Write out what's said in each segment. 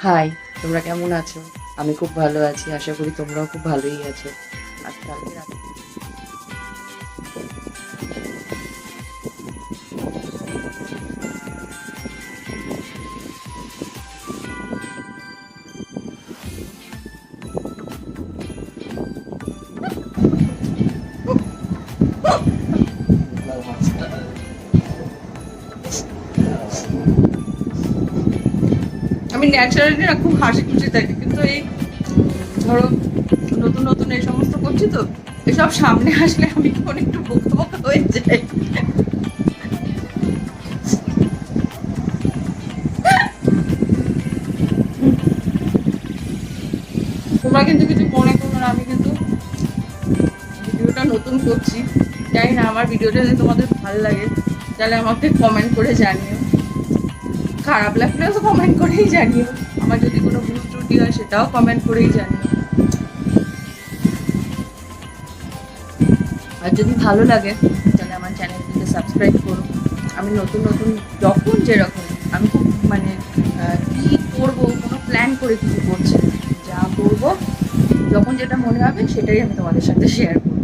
High, তোমরা কেমন আছো? আমি খুব ভালো আছি, আশা করি তোমরাও খুব ভালোই আছো। আর কালকে রাতে আমি ন্যাচারালি না খুব হাসি খুশি থাকি, কিন্তু এই ধরো নতুন নতুন এই সমস্ত করছি তো, এসব সামনে আসলে আমি কেমন একটু বোকা বোকা হয়ে যাই। তোমরা কিন্তু কিছু মনে করো না, আমি কিন্তু ভিডিওটা নতুন করছি। জানি না আমার ভিডিওটা যদি তোমাদের ভালো লাগে তাহলে আমাকে কমেন্ট করে জানিও, খারাপ লাগলেও তো কমেন্ট করেই জানিও, আমার যদি কোনো ভুল ত্রুটি হয় সেটাও কমেন্ট করেই জানিও। আর যদি ভালো লাগে তাহলে আমার চ্যানেলটিকে সাবস্ক্রাইব করো। আমি নতুন নতুন যখন যেরকম আমি খুব মানে কী করবো কোনো প্ল্যান করে কিছু করছি না। যা করবো যখন যেটা মনে হবে সেটাই আমি তোমাদের সাথে শেয়ার করবো।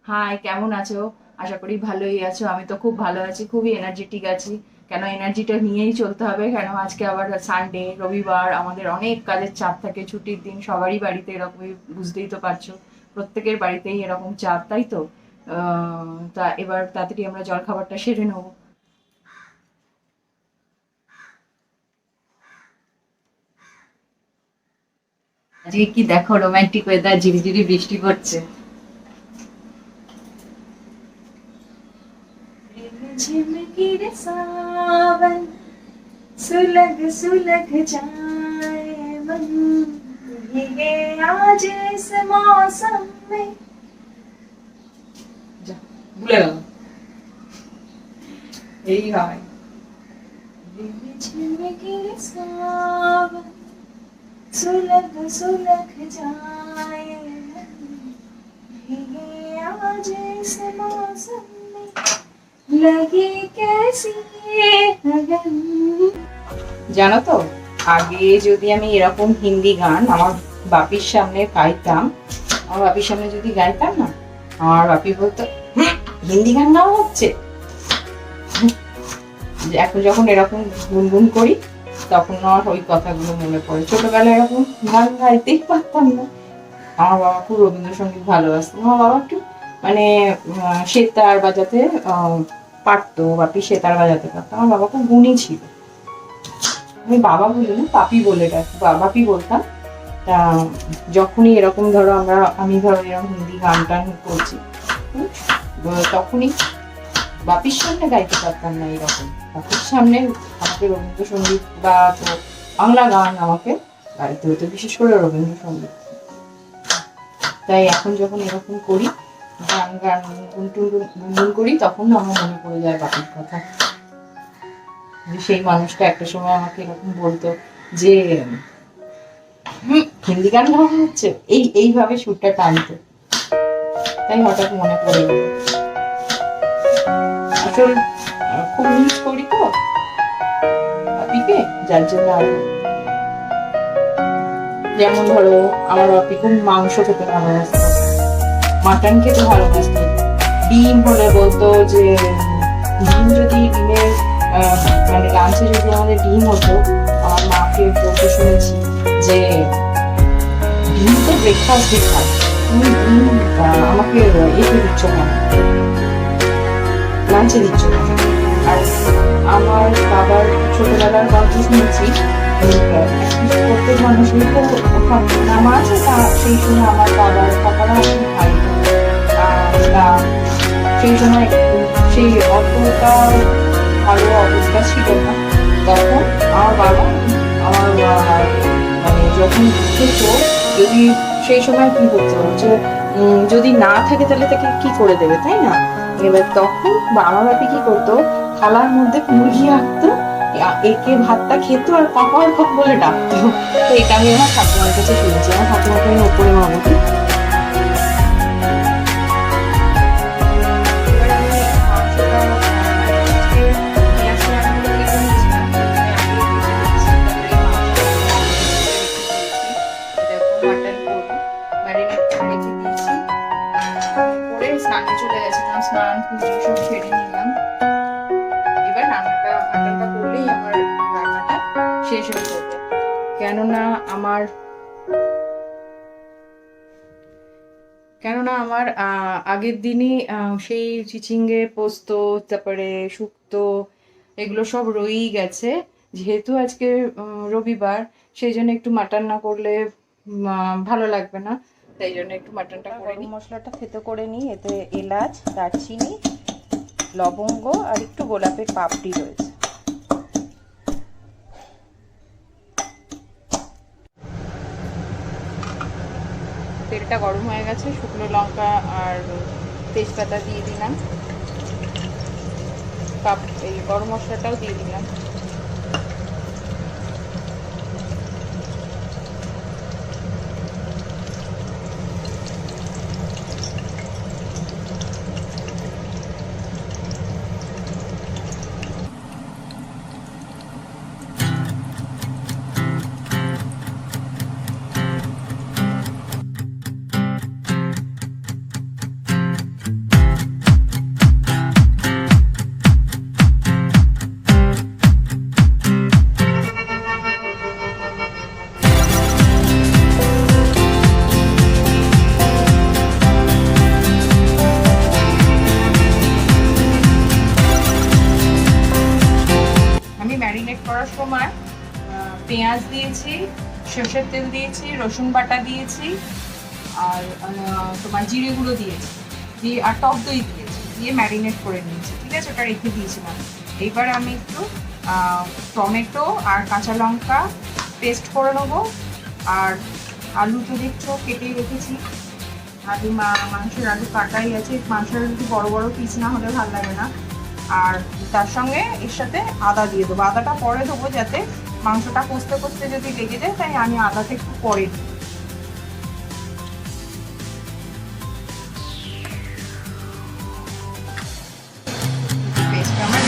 হাই, কেমন আছো? আশা করি ভালোই আছো। আমি তো খুব ভালো আছি, খুবই এনার্জেটিক আছি। কেন এনার্জিটা নিয়েই চলতে হবে, কেন আজকে আবার সানডে, রবিবার, আমাদের অনেক কাজের চাপ থাকে, ছুটির দিন সবারই বাড়িতে এরকমই, বুঝতেই তো পারছো প্রত্যেকের বাড়িতেই এরকম চাপ, তাই তো? তা এবার তাড়াতাড়ি আমরা জলখাবারটা সেরে নেবো। আজকে কি দেখো, রোমান্টিক ওয়েদার, ঝিরিঝিরি বৃষ্টি পড়ছে। रिमझिम गिरे सावन, सुलग सुलग जाए मन, भीगे आज इस मौसम में। যা, ভুলে গেল। এই হয় रिमझिम गिरे सावन, सुलग सुलग जाए मन, भीगे आज इस मौसम में, लगी कैसी लगन। জানো তো, আগে যদি আমি এরকম হিন্দি গান আমার বাপির সামনে গাইতাম, আমার বাপির সামনে যদি গাইতাম না, আমার বাপি বলতো হিন্দি গান গাওয়া হচ্ছে। এখন যখন এরকম গুনগুন করি তখন আমার ওই কথাগুলো মনে পড়ে। ছোটবেলায় এরকম গান গাইতেই পারতাম না। আমার বাবা খুব রবীন্দ্রসঙ্গীত ভালোবাসতো। আমার বাবা একটু মানে সেতার বাজাতে পারতো, বাপি সেতার বাজাতে পারতো। আমার বাবা খুব গুণী ছিল। আমি বাবা বলি না, পাপি বলে ডাকি, বাপি বলতাম। তা যখনই এরকম ধরো আমি ধরো এরকম হিন্দি গান টান করছি, তখনই বাপির সামনে গাইতে পারতাম না। এরকম বাপির সামনে আমাকে রবীন্দ্রসঙ্গীত বা বাংলা গান আমাকে গাইতে হতো, বিশেষ করে রবীন্দ্রসঙ্গীত। তাই এখন যখন এরকম করি, গান গান গুনগুন করি, তখন আমার মনে পড়ে যায় বাপির কথা। সেই মানুষটা একটা সময় আমাকে এরকম বলতো যে হিন্দি গান গাওয়া হচ্ছে, এইভাবে সুরটা টানতো। তাই হঠাৎ মনে পড়ে গেল। আসলে খুব মিস করি তো বাপিকে, যার জন্য আরো। যেমন ধরো আমার বাপি খুব মাংস খেতে ভালোবাসতো, মাটন খেতে ভালোবাসতো। ডিম হলে বলতো যে ডিম যদি ডিমের মানে লাঞ্চে যদি আমাদের ডিম হতো, আমার মাকে বলতে শুনেছি যে ডিম তো ব্রেকফাস্টে খাই, তুমি ডিম আমাকে এতে দিচ্ছ কেন, লাঞ্চে দিচ্ছ কেন? আর আমার বাবার ছোটবেলার গল্প শুনেছি, প্রত্যেক মানুষের তো নামা আছে, তা সেই সময় আমার বাবার পাপারা খাই। সেই সময় সেই অতটা ভালো অবস্থা ছিল না। তখন আমার বাবা আমার মানে যখন খেত, যদি সেই সময় কি হতো যে যদি না থাকে তাহলে তাকে কি করে দেবে, তাই না? এবার তখন আমার বাপি কি করতো, থালার মধ্যে মুরগি রাখতো, একে ভাতটা খেত আর পাপার খপ বলে ডাকতো। তো এটা আমি আমার ঠাকুমার কাছে শুনেছি। আমার ঠাকুমাকে আমি ওপরে মা বলি। সব ছেড়ে নিলাম। এবার মাটনটা করলেই আমার রান্নাটা শেষ হয়ে যাবে। কেননা আমার আগের দিনই সেই চিচিঙ্গে পোস্ত, তারপরে শুক্তো, এগুলো সব রয়েই গেছে। যেহেতু আজকে রবিবার, সেই জন্য একটু মাটন না করলে ভালো লাগবে না, তাই জন্য একটু মাটনটা করে নিই। মশলাটা থেতো করে নিই। এতে এলাচ, দারচিনি, লবঙ্গ আর একটু গোলাপের পাপড়ি রয়েছে। তেলটা গরম হয়ে গেছে, শুকনো লঙ্কা আর তেজপাতা দিয়ে দিলাম, এই গরম মশলাটাও দিয়ে দিলাম। ম্যারিনেট করার সময় পেঁয়াজ দিয়েছি, সর্ষের তেল দিয়েছি, রসুন বাটা দিয়েছি, আর তোমার জিরে গুঁড়ো দিয়েছি, দিয়ে আর টক দই দিয়েছি, দিয়ে ম্যারিনেট করে নিয়েছি। ঠিক আছে, ওটা রেখে দিয়েছিলাম। এইবার আমি একটু টমেটো আর কাঁচা লঙ্কা পেস্ট করে নেবো। আর আলু তো দেখছো কেটেই রেখেছি, মাংসের আলু কাটাই আছে। মাংসের আলু একটু বড় বড় পিস না হলে ভালো লাগে না। আর তার সঙ্গে এর সাথে আদা দিয়ে দেবো। আদাটা পরে দেবো, যাতে মাংসটা কষতে কষতে যদি লেগে যায়, তাই আমি আদাটা একটু পরে দিই। পেস্টটা আমার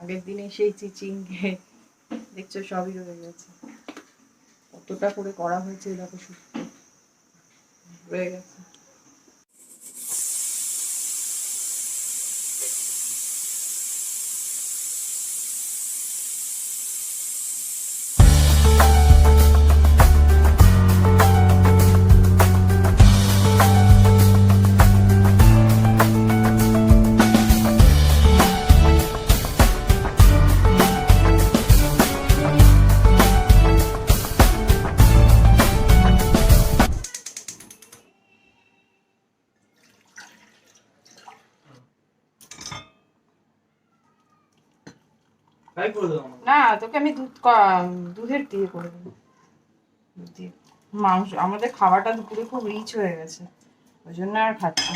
আগের দিনে সেই চিচিঙ্গে দেখছো সবই রয়ে গেছে। কতটা করে করা হয়েছে দেখো, শুক্তো রয়ে গেছে। না, তোকে আমি দুধের দিয়ে করে দেবো। মাংস আমাদের খাওয়াটা দুপুরে খুব রিচ হয়ে গেছে, ওই জন্য আর খাচ্ছি।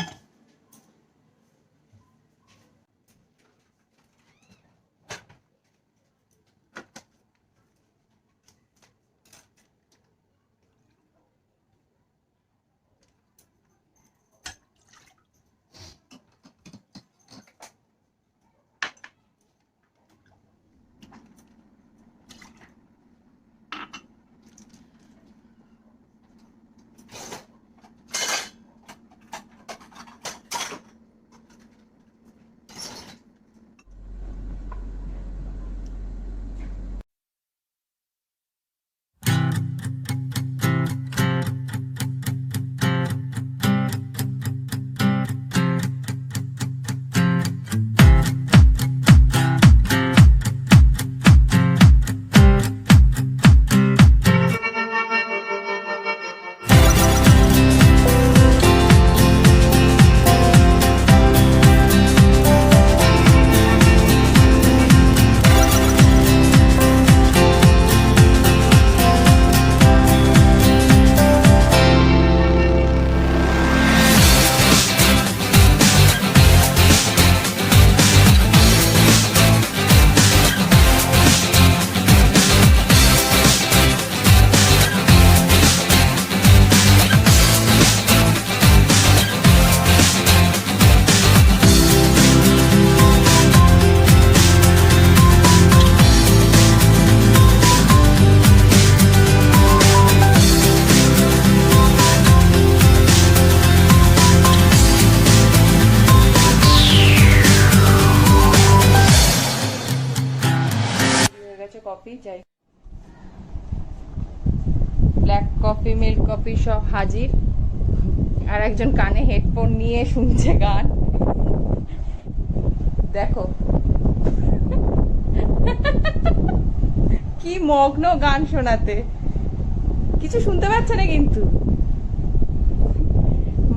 কফি যাই, ব্ল্যাক কফি মিল্ক কফি সব হাজির। আর একজন কানে হেডফোন নিয়ে শুনছে গান, দেখো কি মগ্ন গান শোনাতে, কিছু শুনতে পাচ্ছে না কিন্তু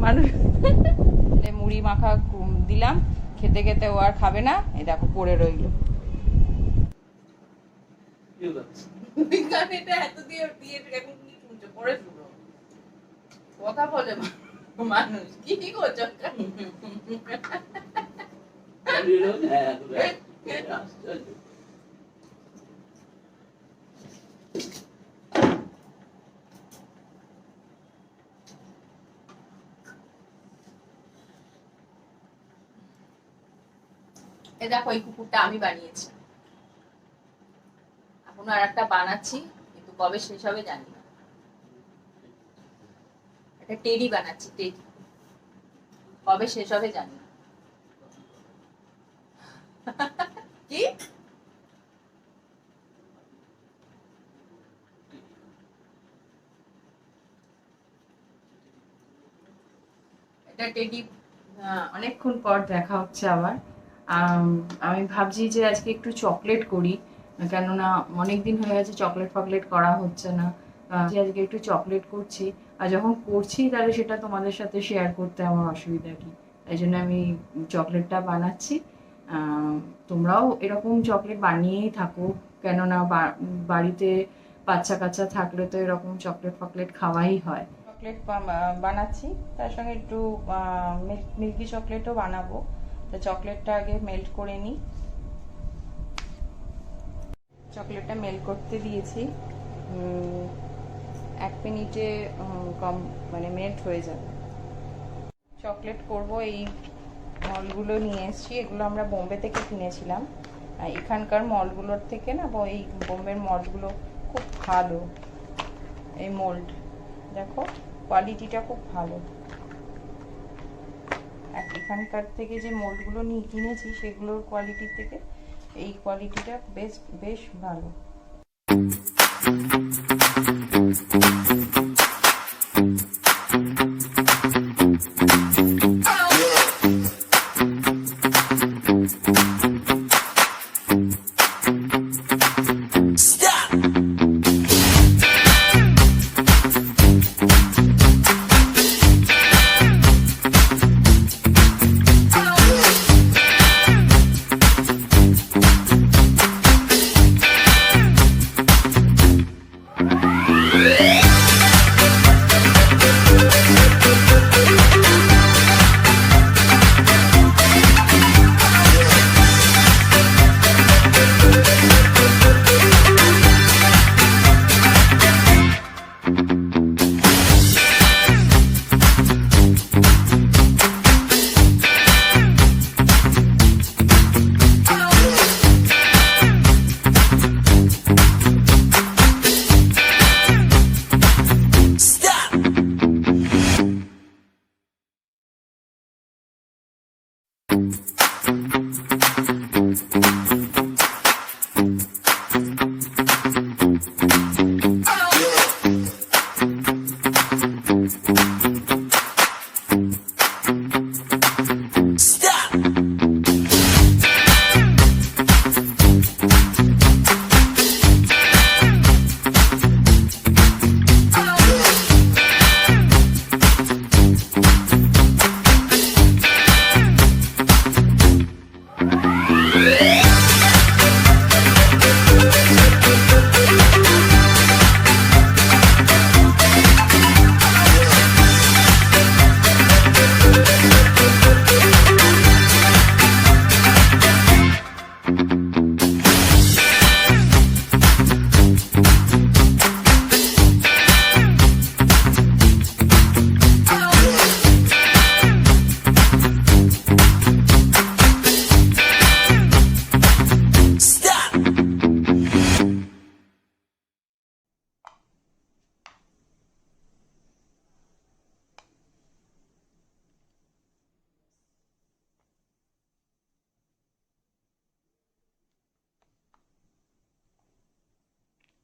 মানুষ। মুড়ি মাখা দিলাম, খেতে খেতে ও আর খাবে না, এই দেখো পড়ে রইলো। কথা বলে মানুষ কি করছো? এ দেখো এই কুকুরটা আমি বানিয়েছি, এখনো আর একটা বানাচ্ছি, কিন্তু কবে শেষ হবে জানি না। একটা টেডি বানাচ্ছি, টেডি, কবে শেষ হবে জানি না। কি এটা টেডি। অনেকক্ষণ পর দেখা হচ্ছে আবার। আমি ভাবছি যে আজকে একটু চকলেট করি, কেননা অনেকদিন হয়ে গেছে চকলেট ফকলেট করা হচ্ছে না। আজকে একটু চকলেট করছি, আর যখন করছি তাহলে সেটা তোমাদের সাথে শেয়ার করতে আমার অসুবিধা কি, তাই জন্য আমি চকলেটটা বানাচ্ছি। তোমরাও এরকম চকলেট বানিয়েই থাকো, কেননা বাড়িতে বাচ্চা কাচ্চা থাকলে তো এরকম চকলেট ফকলেট খাওয়াই হয়। চকলেট বানাচ্ছি, তার সঙ্গে একটু মিল্কি চকলেটও বানাবো। তো চকলেটটা আগে মেল্ট করে নিই। চকলেটটা মেল্ট করতে দিয়েছি, 1 মিনিটে কম মানে মেল্ট হয়ে যাবে। চকলেট করব, এই মলগুলো নিয়ে এসেছি, এগুলো আমরা বোম্বে থেকে কিনেছিলাম। এখানকার মলগুলোর থেকে না, এই বোম্বের মলগুলো খুব ভালো। এই মোল্ড দেখো, কোয়ালিটিটা খুব ভালো। এখানকার থেকে যে মোল্ডগুলো নিয়ে কিনেছি সেগুলোর কোয়ালিটির থেকে এই কোয়ালিটিটা বেশ ভালো।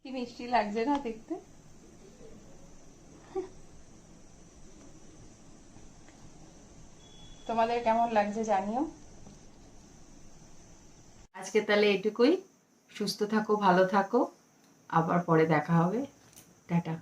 কি মিষ্টি লাগছে না দেখতে? তোমাদের কেমন লাগছে জানিও। আজকে তাহলে এটুকুই। সুস্থ থাকো, ভালো থাকো, আবার পরে দেখা হবে। টাটা।